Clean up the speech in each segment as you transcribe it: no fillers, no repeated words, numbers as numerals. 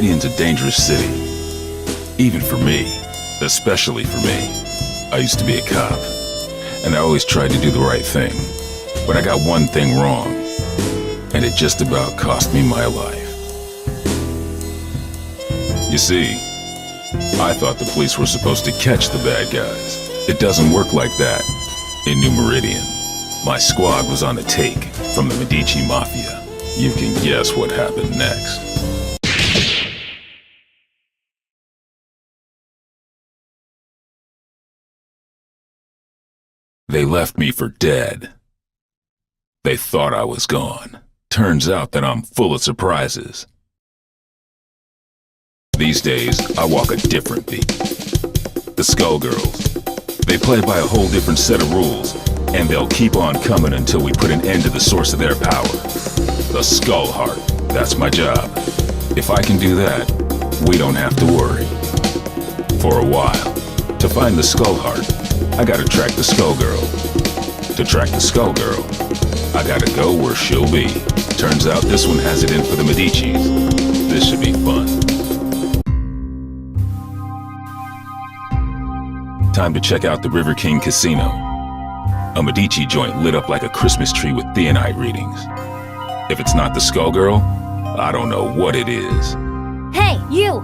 Meridian's a dangerous city. Even for me. Especially for me. I used to be a cop, and I always tried to do the right thing. But I got one thing wrong, and it just about cost me my life. You see, I thought the police were supposed to catch the bad guys. It doesn't work like that in New Meridian. My squad was on the take from the Medici Mafia. You can guess what happened next. They left me for dead. They thought I was gone. Turns out that I'm full of surprises. These days, I walk a different beat. The Skullgirls. They play by a whole different set of rules, and they'll keep on coming until we put an end to the source of their power. The Skull Heart. That's my job. If I can do that, we don't have to worry. For a while. To find the Skull Heart, I gotta track the Skullgirl. To track the Skullgirl, I gotta go where she'll be. Turns out this one has it in for the Medicis. This should be fun. Time to check out the River King Casino. A Medici joint lit up like a Christmas tree with theonite readings. If it's not the Skullgirl, I don't know what it is. Hey, you!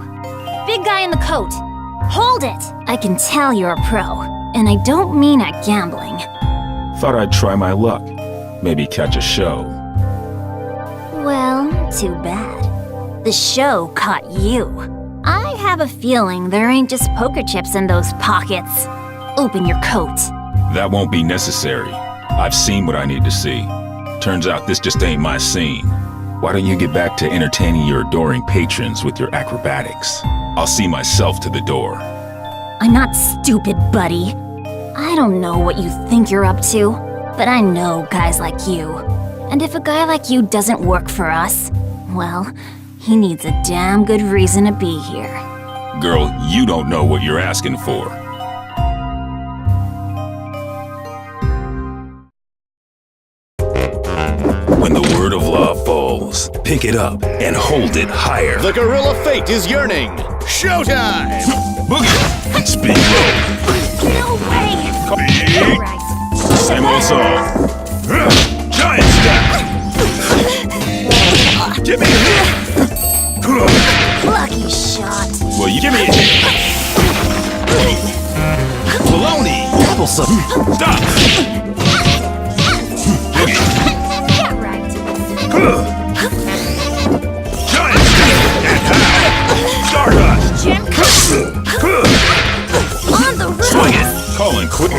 Big guy in the coat! Hold it! I can tell you're a pro, and I don't mean at gambling. Thought I'd try my luck. Maybe catch a show. Well, too bad. The show caught you. I have a feeling there ain't just poker chips in those pockets. Open your coat. That won't be necessary. I've seen what I need to see. Turns out this just ain't my scene. Why don't you get back to entertaining your adoring patrons with your acrobatics? I'll see myself to the door. I'm not stupid, buddy. I don't know what you think you're up to, but I know guys like you. And if a guy like you doesn't work for us, well, he needs a damn good reason to be here. Girl, you don't know what you're asking for. When the word of law falls, pick it up and hold it higher. The gorilla fate is yearning. Showtime! Boogie! Speed low. Get away! Right. Same old song. Giant step! Give me a hit! Lucky shot. Well, you give me a hit. Baloney! Troublesome. Stop! Boogie! Get right. Giant step! And how? Stardust! Jim, on the roof. Swing it! Calling quick.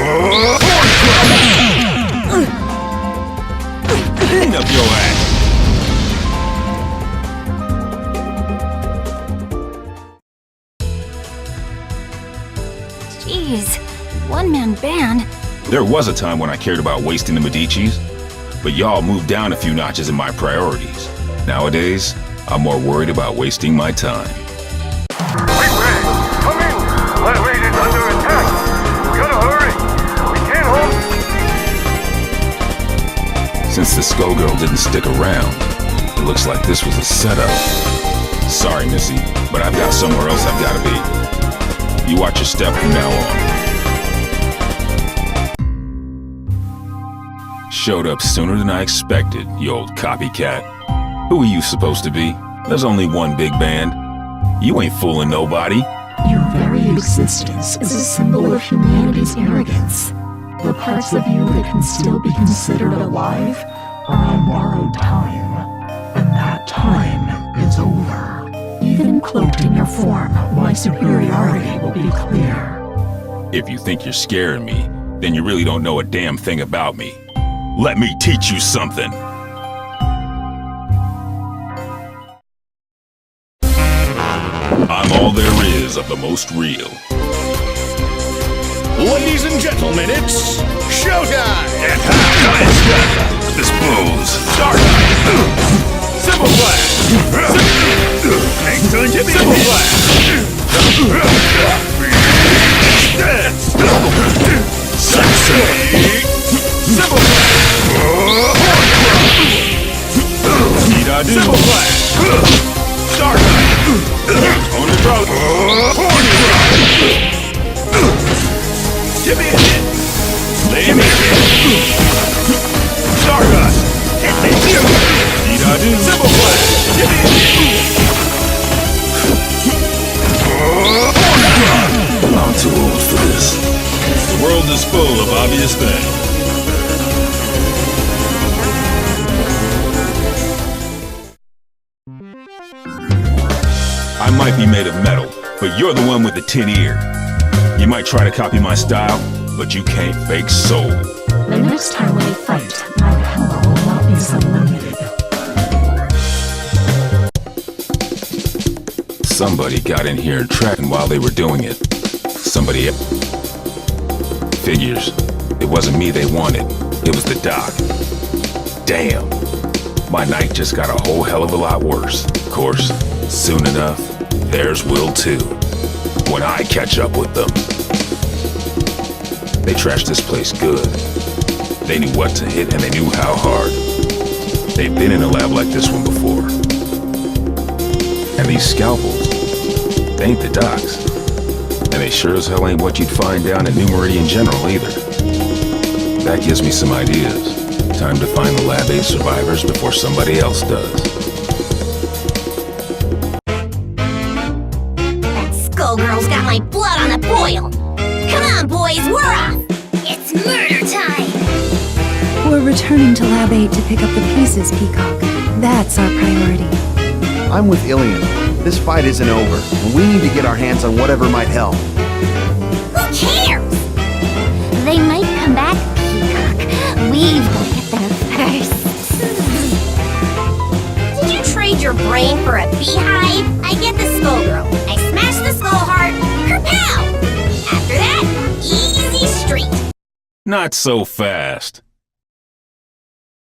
Clean up your ass. Jeez, one-man band. There was a time when I cared about wasting the Medicis, but y'all moved down a few notches in my priorities. Nowadays, I'm more worried about wasting my time. Wait, Ray! Come in! That raid is under attack! We gotta hurry! We can't hold... Since the Skullgirl didn't stick around, it looks like this was a setup. Sorry, Missy, but I've got somewhere else I've gotta be. You watch your step from now on. Showed up sooner than I expected, you old copycat. Who are you supposed to be? There's only one big band. You ain't fooling nobody. Your very existence is a symbol of humanity's arrogance. The parts of you that can still be considered alive are on borrowed time. And that time is over. Even cloaked in your form, my superiority will be clear. If you think you're scaring me, then you really don't know a damn thing about me. Let me teach you something. I'm all there is of the most real. Ladies and gentlemen, it's showtime! And how? This blows. Start. Simple Flash. Ain't done yet. Simple Flash. Sexy. Simple Flash. Need I do? Simple Flash. Start. Give me a hit! Give me a hit! Stardust! Hit me! Dee-da-doo! Symbol Flash! Give me a hit! I'm too old for this. The world is full of obvious things. I might be made of metal, but you're the one with the tin ear. You might try to copy my style, but you can't fake soul. The next time we fight, my power will not be so limited. Somebody got in here and tracked while they were doing it. Somebody else. Figures. It wasn't me they wanted. It was the doc. Damn. My night just got a whole hell of a lot worse. Of course, soon enough, theirs will too. When I catch up with them. They trashed this place good. They knew what to hit and they knew how hard. They've been in a lab like this one before. And these scalpels, they ain't the docs. And they sure as hell ain't what you'd find down in New Meridian General either. That gives me some ideas. Time to find the Lab 8 survivors before somebody else does. That Skullgirls got my blood on a boil. Come on, boys, we're off. It's murder time. We're returning to Lab 8 to pick up the pieces, Peacock. That's our priority. I'm with Ilian. This fight isn't over, and we need to get our hands on whatever might help. Who cares? They might come back, Peacock. We've got to get there first. Did you trade your brain for a beehive? I get the Skullgirl. I smash the skull heart. Kerpow! After that, easy street. Not so fast.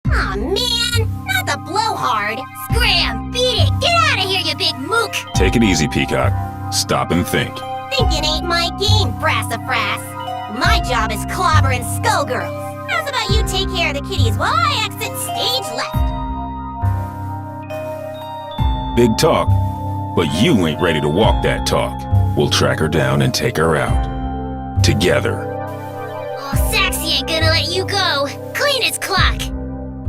Aw, man. Not the blowhard. Scram! Beat it! Get out of here, you big mook! Take it easy, Peacock. Stop and think. Thinking ain't my game, Brassafrass. My job is clobbering Skullgirls. How's about you take care of the kitties while I exit stage left? Big talk, but you ain't ready to walk that talk. We'll track her down and take her out. Together. Oh, Saxy ain't gonna let you go. Clean as clock.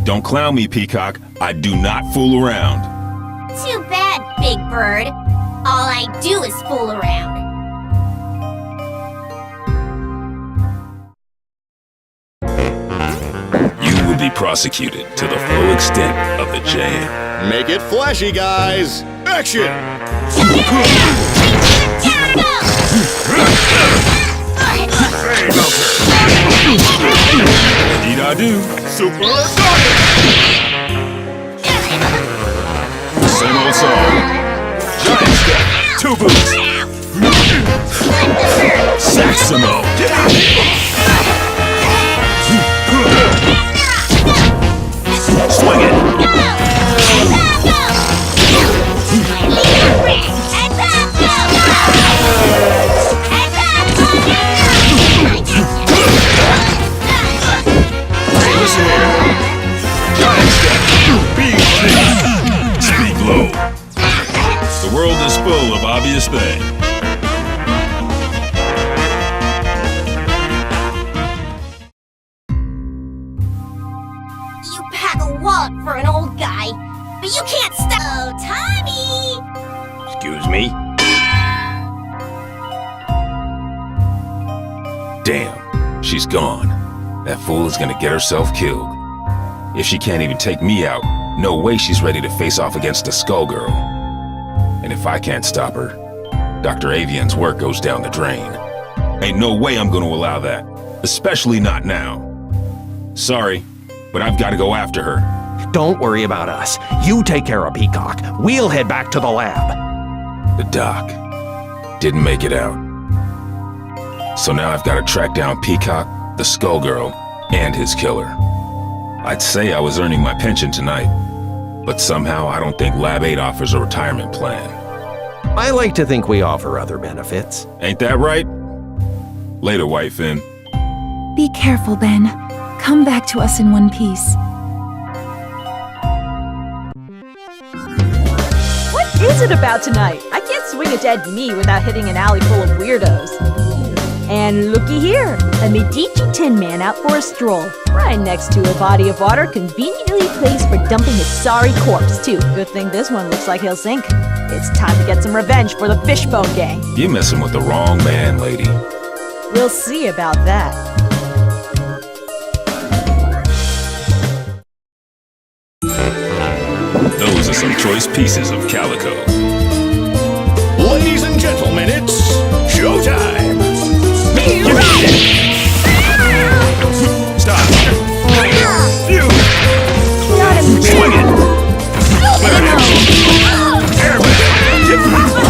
Don't clown me, Peacock. I do not fool around. Too bad, Big Bird. All I do is fool around. You will be prosecuted to the full extent of the jam. Make it flashy, guys. Action! Dee-da-doo. Super Sonic! Same old song. Giant step. 2 boots. Saximo. Get out of here. Swing it. Hey, listen here. Giant step. Big speak low. The world is full of obvious things. You pack a wallet for an old guy, but you can't stop. Oh, Tommy! Excuse me? Damn, she's gone. That fool is gonna get herself killed. If she can't even take me out, no way she's ready to face off against a Skullgirl. And if I can't stop her, Dr. Avian's work goes down the drain. Ain't no way I'm gonna allow that. Especially not now. Sorry, but I've gotta go after her. Don't worry about us. You take care of Peacock. We'll head back to the lab. The doc didn't make it out. So now I've gotta track down Peacock, the Skullgirl, and his killer. I'd say I was earning my pension tonight, but somehow I don't think Lab 8 offers a retirement plan. I like to think we offer other benefits. Ain't that right? Later, White Fin. Be careful, Ben. Come back to us in one piece. What is it about tonight? I can't swing a dead me without hitting an alley full of weirdos. And looky here, a Medici Tin Man out for a stroll, right next to a body of water conveniently placed for dumping his sorry corpse, too. Good thing this one looks like he'll sink. It's time to get some revenge for the Fishbone Gang. You're messing with the wrong man, lady. We'll see about that. Those are some choice pieces of calico. Ladies and gentlemen, it's showtime! Stop! You! Not him. Swing it!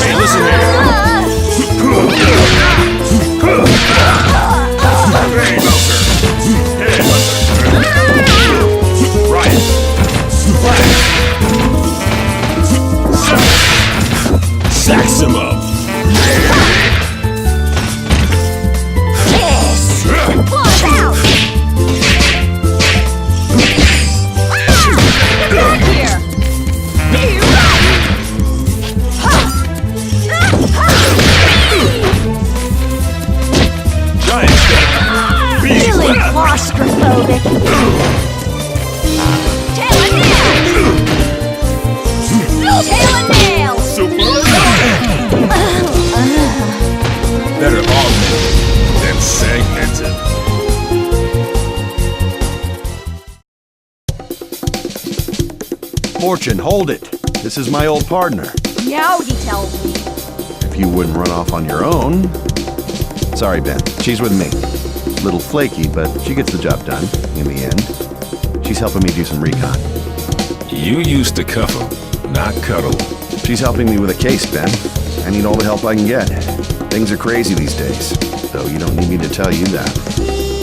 Hey, listen here! Right! Sax him up! Feeling claustrophobic. Tail and nail! Tail and nail! Better augmented than segmented. Fortune, hold it. This is my old partner. Meow, he tells me. If you wouldn't run off on your own... Sorry, Ben. She's with me. Little flaky, but she gets the job done, in the end. She's helping me do some recon. You used to cuff him, not cuddle. She's helping me with a case, Ben. I need all the help I can get. Things are crazy these days, though you don't need me to tell you that.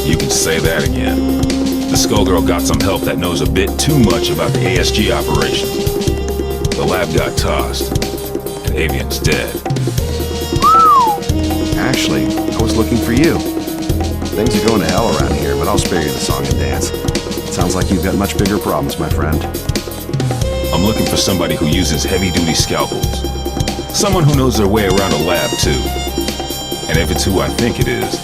You can say that again. The Skullgirl got some help that knows a bit too much about the ASG operation. The lab got tossed, and Avian's dead. Actually, I was looking for you. Things are going to hell around here, but I'll spare you the song and dance. It sounds like you've got much bigger problems, my friend. I'm looking for somebody who uses heavy-duty scalpels. Someone who knows their way around a lab, too. And if it's who I think it is,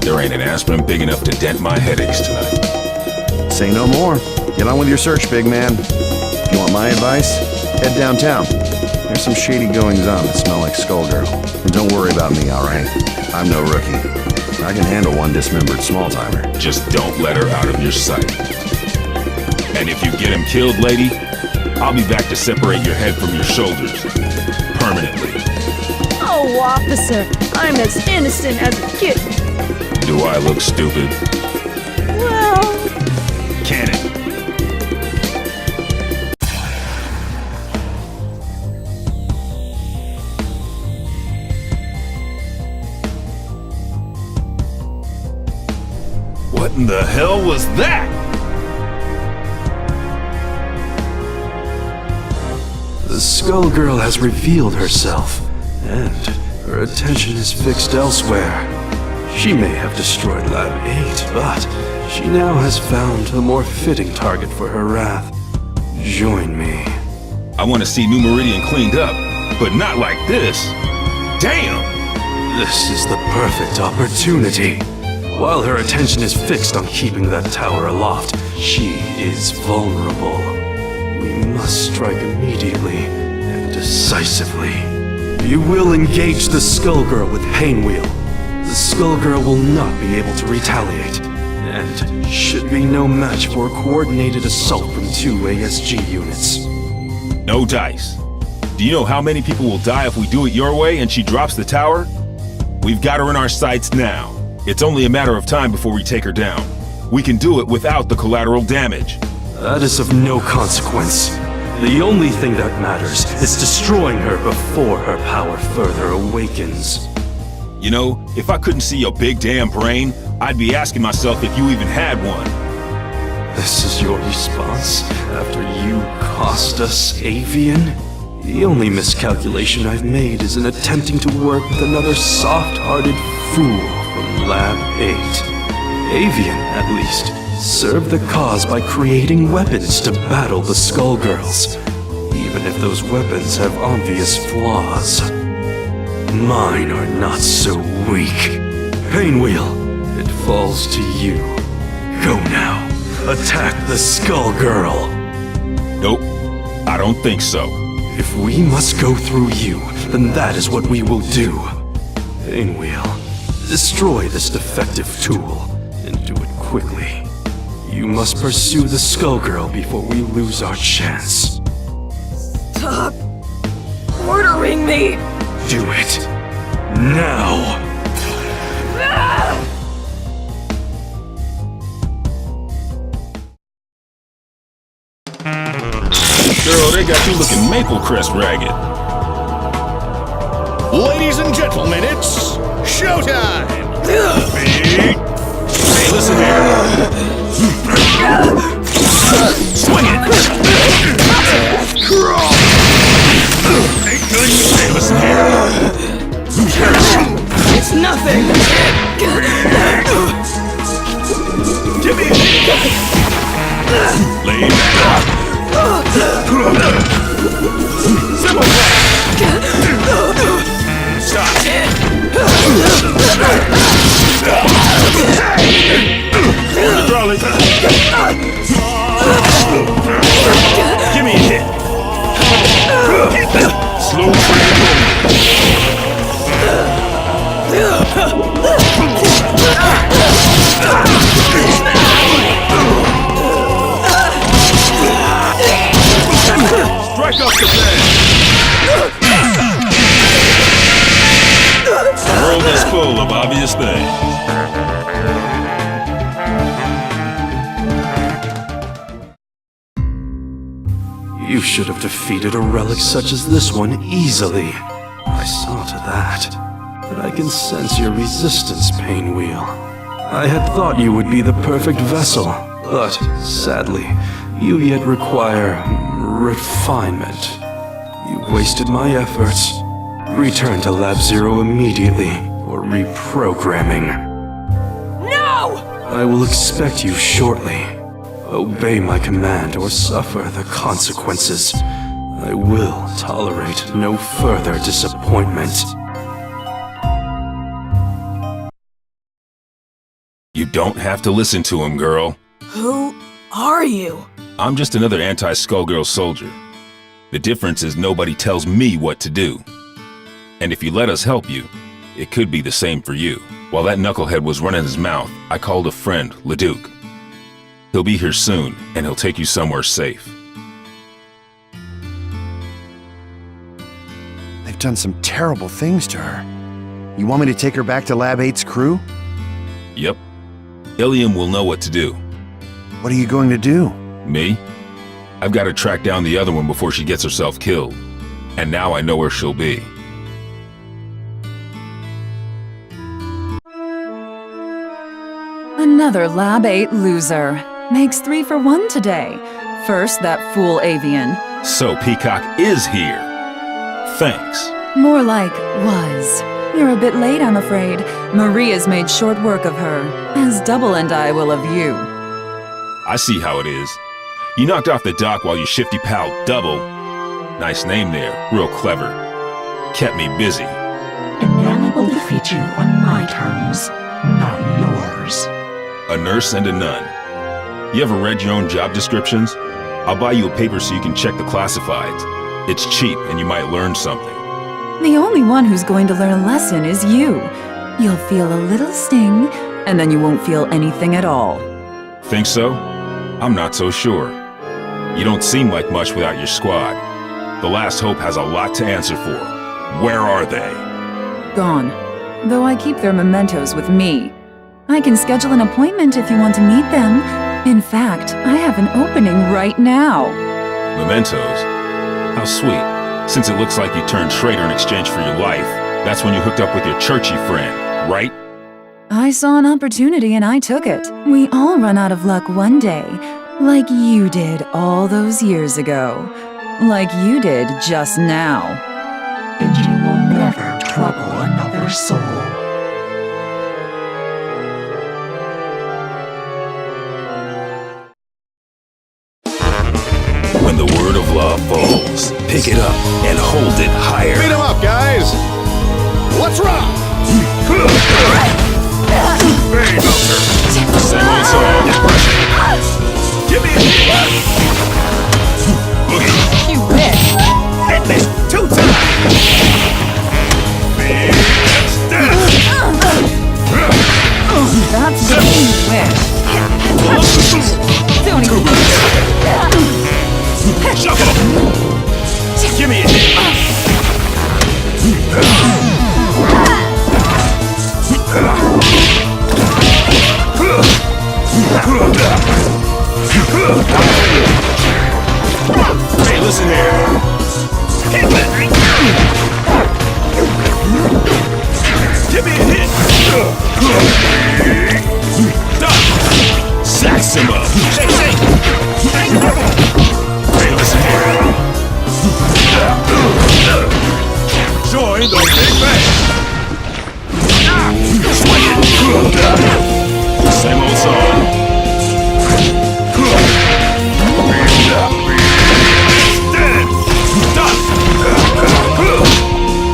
there ain't an aspirin big enough to dent my headaches tonight. Say no more. Get on with your search, big man. If you want my advice, head downtown. There's some shady goings-on that smell like Skullgirl. And don't worry about me, alright? I'm no rookie. I can handle one dismembered small-timer. Just don't let her out of your sight. And if you get him killed, lady, I'll be back to separate your head from your shoulders. Permanently. Oh, officer, I'm as innocent as a kitten. Do I look stupid? Well... Cannon. What in the hell was that? The Skullgirl has revealed herself, and her attention is fixed elsewhere. She may have destroyed Lab 8, but she now has found a more fitting target for her wrath. Join me. I want to see New Meridian cleaned up, but not like this. Damn! This is the perfect opportunity. While her attention is fixed on keeping that tower aloft, she is vulnerable. We must strike immediately and decisively. You will engage the Skullgirl with Painwheel. The Skullgirl will not be able to retaliate, and should be no match for a coordinated assault from 2 ASG units. No dice. Do you know how many people will die if we do it your way and she drops the tower? We've got her in our sights now. It's only a matter of time before we take her down. We can do it without the collateral damage. That is of no consequence. The only thing that matters is destroying her before her power further awakens. You know, if I couldn't see your big damn brain, I'd be asking myself if you even had one. This is your response after you cost us Avian? The only miscalculation I've made is in attempting to work with another soft-hearted fool from Lab 8. Avian, at least, served the cause by creating weapons to battle the Skullgirls, even if those weapons have obvious flaws. Mine are not so weak. Painwheel, it falls to you. Go now. Attack the Skullgirl. Nope, I don't think so. If we must go through you, then that is what we will do. Painwheel, destroy this defective tool, and do it quickly. You must pursue the Skullgirl before we lose our chance. Stop ordering me! Do it. Now! Girl, they got you looking Maple Crest ragged. Ladies and gentlemen, it's showtime! Hey, listen here. Swing it! Hey, listen here. It's nothing! Give me a hit. Lay back. Simple plan. Stop. Hydraulic. Give me a hit. Slow frame. Strike up the band. The world is full of obvious things. You should have defeated a relic such as this one easily. I saw to that. But I can sense your resistance, Painwheel. I had thought you would be the perfect vessel, but sadly, you yet require refinement. You wasted my efforts. Return to Lab Zero immediately for reprogramming. No! I will expect you shortly. Obey my command or suffer the consequences. I will tolerate no further disappointment. You don't have to listen to him, girl. Who are you? I'm just another anti-Skullgirl soldier. The difference is nobody tells me what to do. And if you let us help you, it could be the same for you. While that knucklehead was running his mouth, I called a friend, Leduc. He'll be here soon, and he'll take you somewhere safe. They've done some terrible things to her. You want me to take her back to Lab 8's crew? Yep. Ilium will know what to do. What are you going to do? Me? I've got to track down the other one before she gets herself killed. And now I know where she'll be. Another Lab 8 loser. Makes 3 for 1 today. First, that fool avian. So Peacock is here. Thanks. More like was. You're a bit late, I'm afraid. Maria's made short work of her, as Double and I will of you. I see how it is. You knocked off the dock while your shifty pal Double, nice name there, real clever, kept me busy. And now I will defeat you on my terms, not yours. A nurse and a nun. You ever read your own job descriptions? I'll buy you a paper so you can check the classifieds. It's cheap and you might learn something. The only one who's going to learn a lesson is you. You'll feel a little sting, and then you won't feel anything at all. Think so? I'm not so sure. You don't seem like much without your squad. The Last Hope has a lot to answer for. Where are they? Gone. Though I keep their mementos with me. I can schedule an appointment if you want to meet them. In fact, I have an opening right now. Mementos? How sweet. Since it looks like you turned traitor in exchange for your life, that's when you hooked up with your churchy friend, right? I saw an opportunity and I took it. We all run out of luck one day. Like you did all those years ago. Like you did just now. And you will never trouble another soul. When the word of law falls, pick it up and hold it higher. Beat 'em up, guys! Let's rock! Hey, Doctor! Same old song. Give me a hit! Boogie! You wish. Hit me! 2 times! Big step! That's the thing you wish. Don't even... Shuffle! Give me a hit! Hey, listen here! Hit me! Give me a hit! Done! Sax him up! Hey, listen here! Join the Big Bang! Swing it! Same old song. Stand! Done!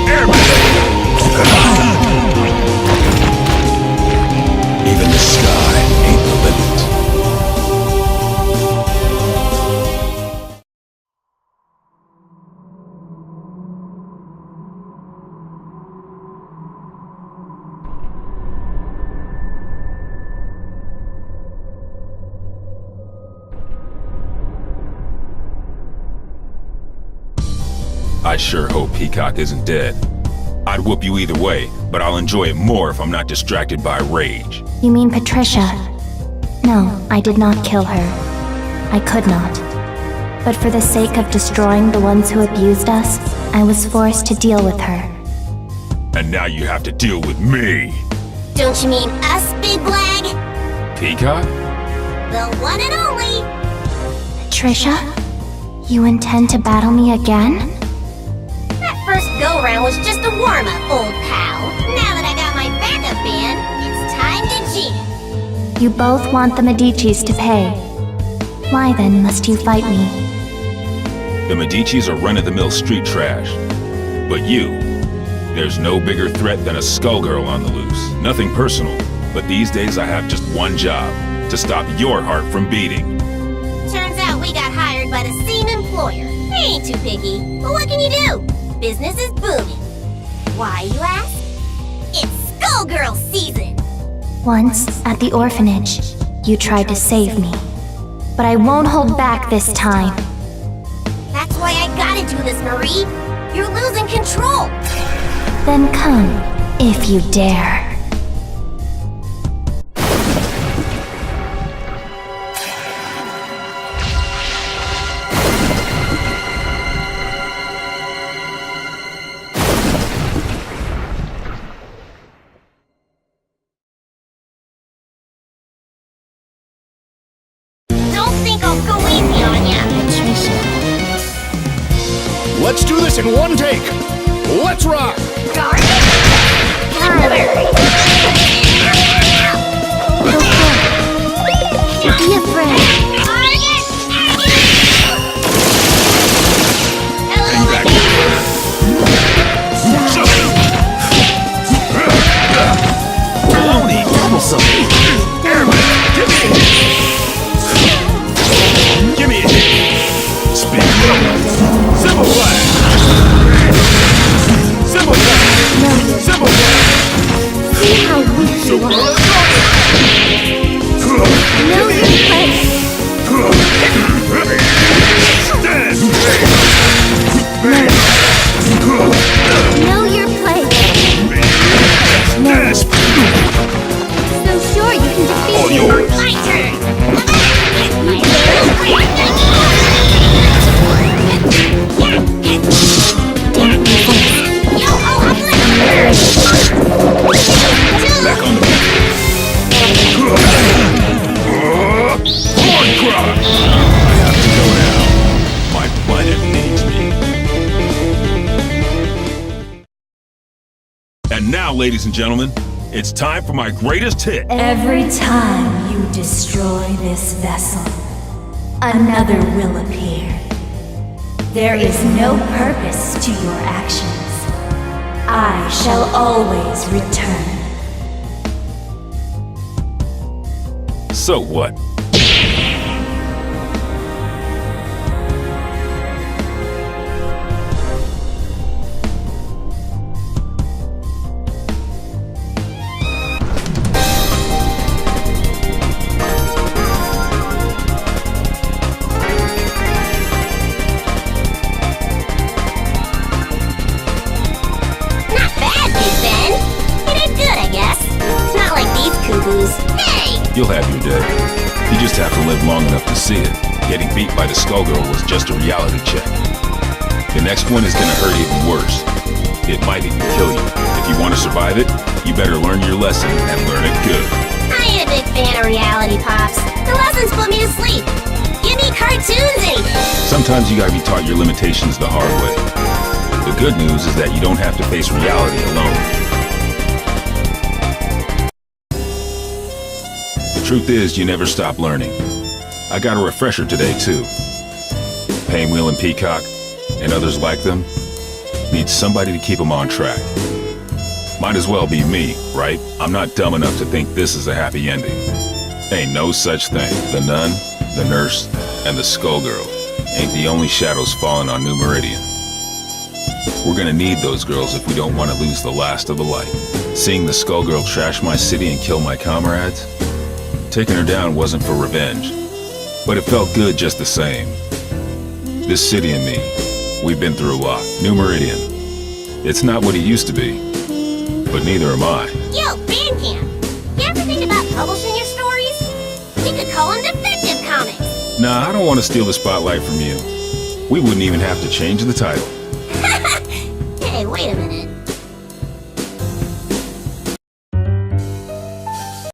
Airman! Even the sky ain't the limit. I sure hope Peacock isn't dead. I'd whoop you either way, but I'll enjoy it more if I'm not distracted by rage. You mean Patricia? No, I did not kill her. I could not. But for the sake of destroying the ones who abused us, I was forced to deal with her. And now you have to deal with me. Don't you mean us, Big Blag? Peacock? The one and only! Patricia? You intend to battle me again? That first go-round was just a warm-up, old pal. Now that I got my backup band, it's time to jam. You both want the Medicis to pay. Why then must you fight me? The Medicis are run-of-the-mill street trash. But you, there's no bigger threat than a Skullgirl on the loose. Nothing personal, but these days I have just one job, to stop your heart from beating. Turns out we got hired by the same employer. They ain't too picky, but what can you do? Business is booming. Why, you ask? It's Skullgirl season! Once, at the orphanage, you tried to save me. But I won't hold back this time. That's why I gotta do this, Marie. You're losing control. Then come, if you dare. Don't think I'll go easy on ya. Patricia. Let's do this in one take! Let's rock! Be afraid. Baloney, troublesome. Airman, give me a hit. Give me a hit. Speed low. Simple flash. Simple flash. Simple flash. See how weak you are. Know your place. Stand. Know your place. Stand. So sure you can defeat All me. yours. My turn. Yo, oh, I'm Back on the beat. Horn cry. I have to go now. My planet needs me. And now, ladies and gentlemen, it's time for my greatest hit. Every time you destroy this vessel, another will appear. There is no purpose to your actions. I shall always return. So what? You'll have your day. You just have to live long enough to see it. Getting beat by the Skullgirl was just a reality check. The next one is gonna hurt even worse. It might even kill you. If you want to survive it, you better learn your lesson and learn it good. I ain't a big fan of reality, Pops. The lessons put me to sleep. Give me cartoons anything. Sometimes you gotta be taught your limitations the hard way. The good news is that you don't have to face reality alone. Truth is, you never stop learning. I got a refresher today, too. Painwheel and Peacock, and others like them, need somebody to keep them on track. Might as well be me, right? I'm not dumb enough to think this is a happy ending. Ain't no such thing. The nun, the nurse, and the Skullgirl ain't the only shadows falling on New Meridian. We're gonna need those girls if we don't want to lose the last of the light. Seeing the Skullgirl trash my city and kill my comrades? Taking her down wasn't for revenge, but it felt good just the same. This city and me, we've been through a lot. New Meridian, it's not what it used to be, but neither am I. Yo, Bandcamp, you ever think about publishing your stories? You could call them Defective Comics. Nah, I don't want to steal the spotlight from you. We wouldn't even have to change the title. Hey, wait a minute.